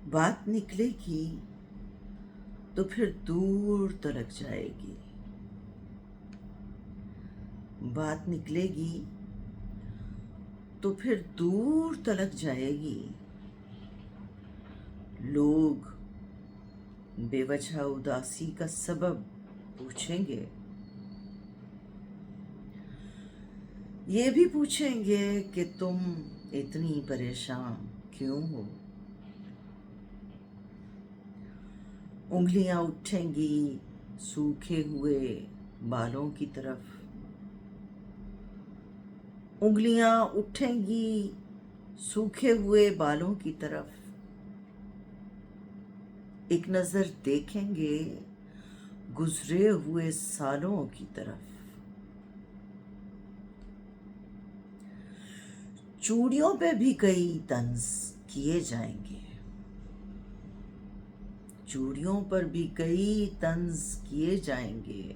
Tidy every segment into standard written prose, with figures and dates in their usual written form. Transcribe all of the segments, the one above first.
बात निकलेगी तो फिर दूर तलक जाएगी। बात निकलेगी तो फिर दूर तलक जाएगी। लोग बेवजह उदासी का सबब पूछेंगे। ये भी पूछेंगे कि तुम इतनी परेशान क्यों हो। उंगलियां उठेंगी सूखे हुए बालों की तरफ। उंगलियां उठेंगी सूखे हुए बालों की तरफ। एक नजर देखेंगे गुजरे हुए सालों की तरफ। चूड़ियों पे भी कई तंज किए जाएंगे। चूड़ियों पर भी कई तंज किए जाएंगे।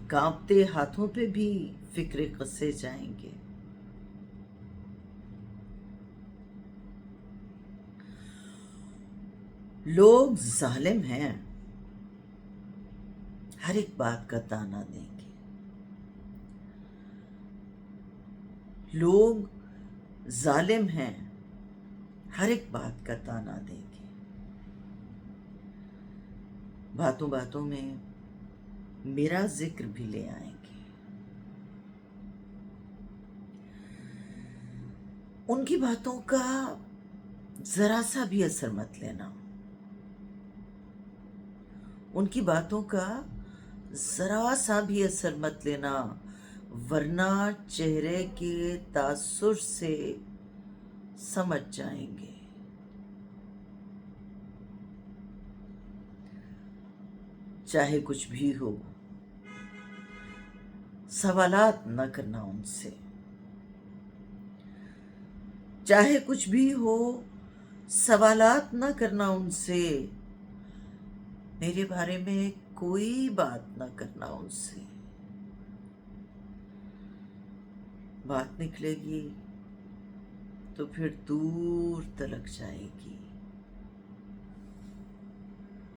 कांपते हाथों पे भी फिक्रे कसे जाएंगे। लोग जालिम हैं, हर एक बात का ताना देंगे। लोग जालिम हैं, हर एक बात का ताना देंगे। बातों बातों में मेरा जिक्र भी ले आएंगे। उनकी बातों का जरा सा भी असर मत लेना। उनकी बातों का जरा सा भी असर मत लेना, वरना चेहरे के तासुर से समझ जाएंगे। चाहे कुछ भी हो, सवालात न करना उनसे। चाहे कुछ भी हो, सवालात न करना उनसे। मेरे बारे में कोई बात न करना उनसे। बात निकलेगी तो फिर दूर तलक जाएगी।